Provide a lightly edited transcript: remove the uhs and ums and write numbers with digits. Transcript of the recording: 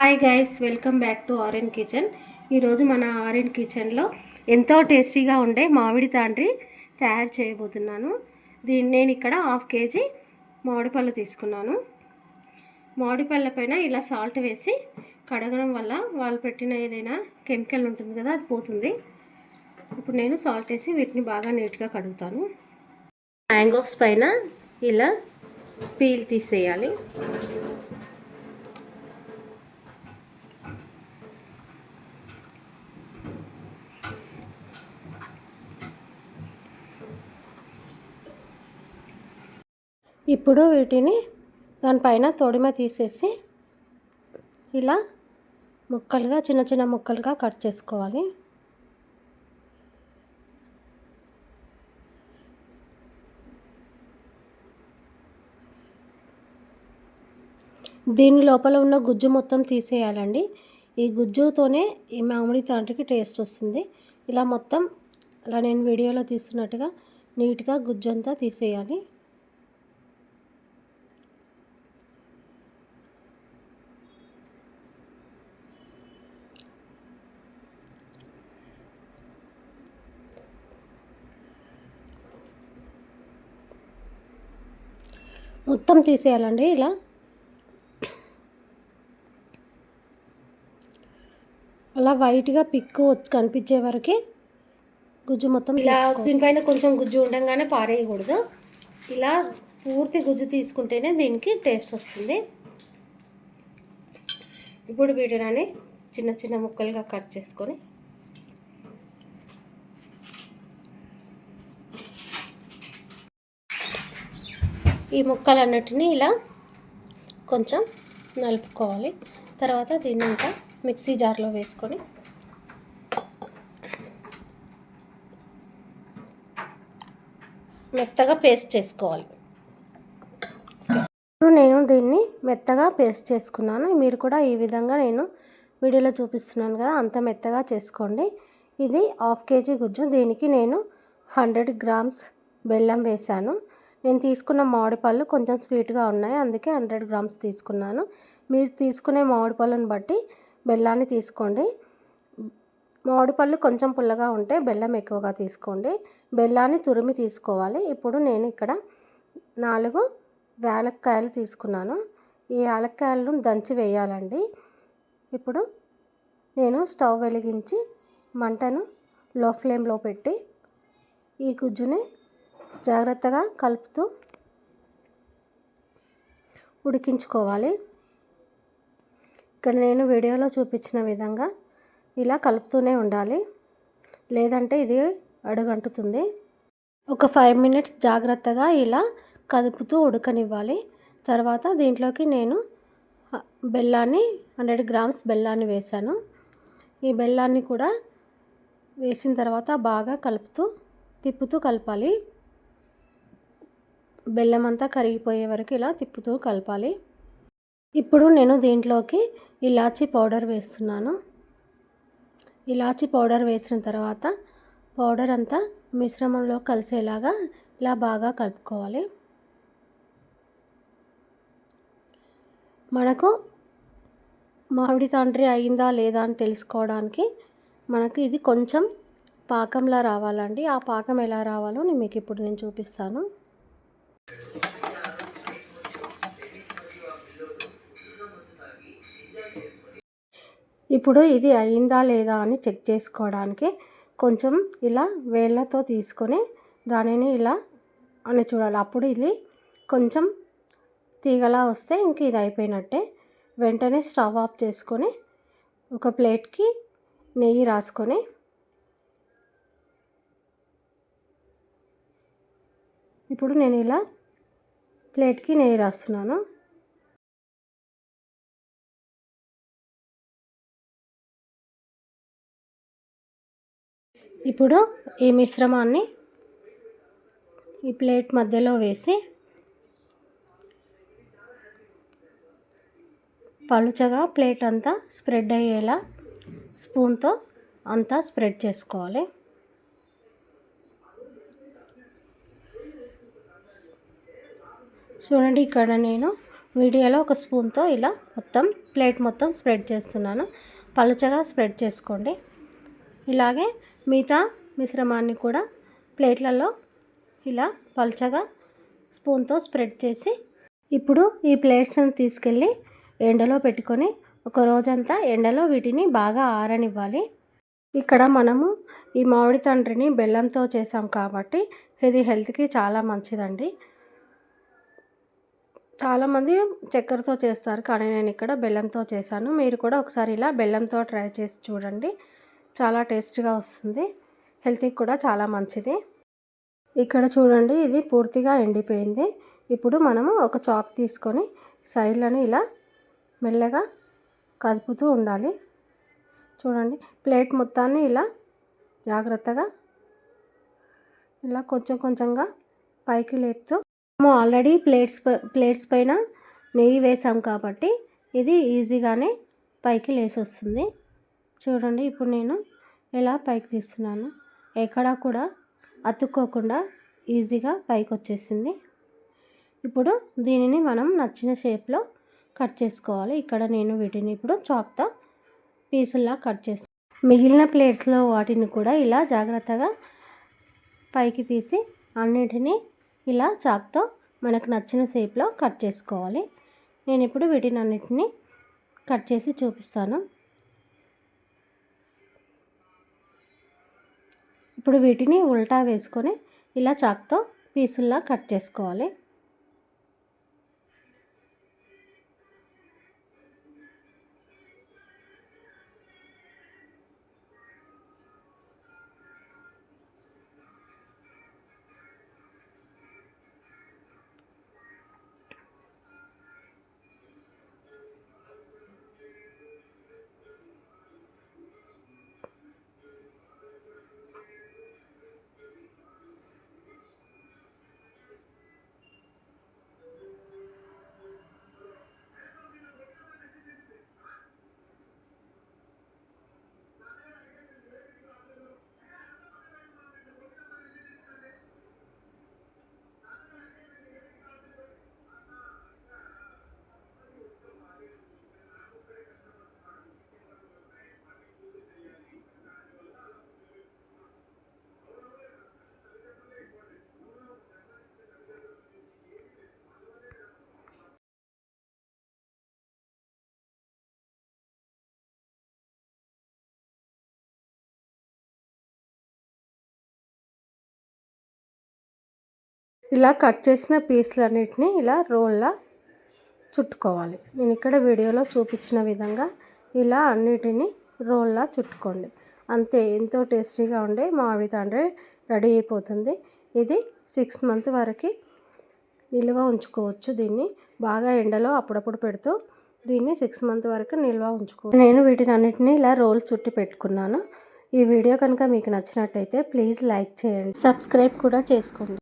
Hi guys, welcome back to RN kitchen. ఈరోజు మన RN కిచెన్లో ఎంతో టేస్టీగా ఉండే మామిడి తాండ్రి తయారు చేయబోతున్నాను. నేను ఇక్కడ 1/2 కేజీ మామిడి పళ్ళు తీసుకున్నాను. మామిడి పళ్ళ పైన ఇలా సాల్ట్ వేసి కడగడం వల్ల వాళ్ళు పెట్టిన ఏదైనా కెమికల్ ఉంటుంది కదా, అది పోతుంది. ఇప్పుడు నేను సాల్ట్ వేసి వీటిని బాగా నీట్గా కడుగుతాను. మ్యాంగోస్ పైన ఇలా పీల్ తీసేయాలి. ఇప్పుడు వీటిని దానిపైన తొడిమ తీసేసి ఇలా ముక్కలుగా చిన్న చిన్న ముక్కలుగా కట్ చేసుకోవాలి. దీని లోపల ఉన్న గుజ్జు మొత్తం తీసేయాలండి. ఈ గుజ్జుతోనే ఈ మామిడి తాండ్రికి టేస్ట్ వస్తుంది. ఇలా మొత్తం అలా నేను వీడియోలో తీస్తున్నట్టుగా నీట్గా గుజ్జు అంతా తీసేయాలి. మొత్తం తీసేయాలండి. ఇలా అలా వైట్గా పిక్కు కనిపించే వరకు గుజ్జు మొత్తం ఇలా దీనిపైన కొంచెం గుజ్జు ఉండగానే పారేయకూడదు. ఇలా పూర్తి గుజ్జు తీసుకుంటేనే దీనికి టేస్ట్ వస్తుంది. ఇప్పుడు వీటిని చిన్న చిన్న ముక్కలుగా కట్ చేసుకొని ఈ ముక్కలన్నిటిని ఇలా కొంచెం నలుపుకోవాలి. తర్వాత దీన్ని ఇంకా మిక్సీ జార్లో వేసుకొని మెత్తగా పేస్ట్ చేసుకోవాలి. ఇప్పుడు నేను దీన్ని మెత్తగా పేస్ట్ చేసుకున్నాను. మీరు కూడా ఈ విధంగా నేను వీడియోలో చూపిస్తున్నాను కదా, అంత మెత్తగా చేసుకోండి. ఇది 1/2 కేజీ గుజ్జు. దీనికి నేను 100 గ్రామ్స్ బెల్లం వేశాను. నేను తీసుకున్న మామిడి పళ్ళు కొంచెం స్వీట్గా ఉన్నాయి, అందుకే 100 గ్రామ్స్ తీసుకున్నాను. మీరు తీసుకునే మామిడి పళ్ళను బట్టి బెల్లాన్ని తీసుకోండి. మామిడి పళ్ళు కొంచెం పుల్లగా ఉంటే బెల్లం ఎక్కువగా తీసుకోండి. బెల్లాన్ని తురిమి తీసుకోవాలి. ఇప్పుడు నేను ఇక్కడ 4 యాలక్కాయలు తీసుకున్నాను. ఈ యాలక్కాయలను దంచి వేయాలండి. ఇప్పుడు నేను స్టవ్ వెలిగించి మంటను లో ఫ్లేమ్లో పెట్టి ఈ గుజ్జుని జాగ్రత్తగా కలుపుతూ ఉడికించుకోవాలి. ఇక్కడ నేను వీడియోలో చూపించిన విధంగా ఇలా కలుపుతూనే ఉండాలి, లేదంటే ఇది అడుగంటుతుంది. ఒక 5 మినిట్స్ జాగ్రత్తగా ఇలా కదుపుతూ ఉడకనివ్వాలి. తర్వాత దీంట్లోకి నేను బెల్లాన్ని 100 గ్రామ్స్ బెల్లాన్ని వేశాను. ఈ బెల్లాన్ని కూడా వేసిన తర్వాత బాగా తిప్పుతూ కలపాలి. బెల్లం అంతా కరిగిపోయే వరకు ఇలా తిప్పుతూ కలపాలి. ఇప్పుడు నేను దీంట్లోకి ఇలాచీ పౌడర్ వేస్తున్నాను. ఇలాచీ పౌడర్ వేసిన తర్వాత పౌడర్ అంతా మిశ్రమంలో కలిసేలాగా ఇలా బాగా కలుపుకోవాలి. మనకు మామిడి తాండ్రి అయిందా లేదా అని తెలుసుకోవడానికి మనకు ఇది కొంచెం పాకంలా రావాలండి. ఆ పాకం ఎలా రావాలో మీకు ఇప్పుడు నేను చూపిస్తాను. ఇప్పుడు ఇది అయిందా లేదా అని చెక్ చేసుకోవడానికి కొంచెం ఇలా వేళ్ళతో తీసుకొని దానిని ఇలా అని చూడాలి. అప్పుడు ఇది కొంచెం తీగలా వస్తే ఇంక ఇది అయిపోయినట్టే. వెంటనే స్టవ్ ఆఫ్ చేసుకొని ఒక ప్లేట్కి నెయ్యి రాసుకొని ఇప్పుడు నేను ఇలా ప్లేట్కి నెయ్యి రాస్తున్నాను. ఇప్పుడు ఈ మిశ్రమాన్ని ఈ ప్లేట్ మధ్యలో వేసి పలుచగా ప్లేట్ అంతా స్ప్రెడ్ అయ్యేలా స్పూన్తో అంతా స్ప్రెడ్ చేసుకోవాలి. చూడండి, ఇక్కడ నేను వీడియోలో ఒక స్పూన్తో ఇలా మొత్తం ప్లేట్ మొత్తం స్ప్రెడ్ చేస్తున్నాను. పలుచగా స్ప్రెడ్ చేసుకోండి. ఇలాగే మిగతా మిశ్రమాన్ని కూడా ప్లేట్లలో ఇలా పలుచగా స్పూన్తో స్ప్రెడ్ చేసి ఇప్పుడు ఈ ప్లేట్స్ని తీసుకెళ్ళి ఎండలో పెట్టుకొని ఒక రోజంతా ఎండలో వీటిని బాగా ఆరనివ్వాలి. ఇక్కడ మనము ఈ మామిడి తండ్రిని బెల్లంతో చేసాం కాబట్టి ఇది హెల్త్కి చాలా మంచిదండి. చాలామంది చక్కెరతో చేస్తారు, కానీ నేను ఇక్కడ బెల్లంతో చేశాను. మీరు కూడా ఒకసారి ఇలా బెల్లంతో ట్రై చేసి చూడండి, చాలా టేస్ట్గా వస్తుంది, హెల్త్కి కూడా చాలా మంచిది. ఇక్కడ చూడండి, ఇది పూర్తిగా ఎండిపోయింది. ఇప్పుడు మనము ఒక చాక్ తీసుకొని సైడ్లను ఇలా మెల్లగా కదుపుతూ ఉండాలి. చూడండి, ప్లేట్ మొత్తాన్ని ఇలా జాగ్రత్తగా ఇలా కొంచెం కొంచెంగా పైకి లేపుతూ, మేము ఆల్రెడీ ప్లేట్స్ పైన నెయ్యి వేసాం కాబట్టి ఇది ఈజీగానే పైకి లేసి వస్తుంది. చూడండి, ఇప్పుడు నేను ఇలా పైకి తీస్తున్నాను, ఎక్కడా కూడా అతుక్కోకుండా ఈజీగా పైకి వచ్చేసింది. ఇప్పుడు దీనిని మనం నచ్చిన షేప్లో కట్ చేసుకోవాలి. ఇక్కడ నేను వీటిని ఇప్పుడు చాక్తో పీసుల్లా కట్ చేస్తాను. మిగిలిన ప్లేట్స్లో వాటిని కూడా ఇలా జాగ్రత్తగా పైకి తీసి అన్నిటినీ ఇలా చాక్తో మనకు నచ్చిన షేప్లో కట్ చేసుకోవాలి. నేను ఇప్పుడు వీటిని అన్నిటినీ కట్ చేసి చూపిస్తాను. ఇప్పుడు వీటిని ఉల్టా వేసుకొని ఇలా చాక్తో పీసుల్లా కట్ చేసుకోవాలి. ఇలా కట్ చేసిన పీసులన్నిటిని ఇలా రోల్లా చుట్టుకోవాలి. నేను ఇక్కడ వీడియోలో చూపించిన విధంగా ఇలా అన్నిటినీ రోల్లా చుట్టుకోండి. అంతే, ఎంతో టేస్టీగా ఉండే మామిడి తండ్రి రెడీ అయిపోతుంది. ఇది 6 months వరకు నిల్వ ఉంచుకోవచ్చు. దీన్ని బాగా ఎండలో అప్పుడప్పుడు పెడుతూ దీన్ని 6 months వరకు నిల్వ ఉంచుకోవచ్చు. నేను వీటిని అన్నిటినీ ఇలా రోల్ చుట్టి పెట్టుకున్నాను. ఈ వీడియో కనుక మీకు నచ్చినట్టయితే ప్లీజ్ లైక్ చేయండి, సబ్స్క్రైబ్ కూడా చేసుకోండి.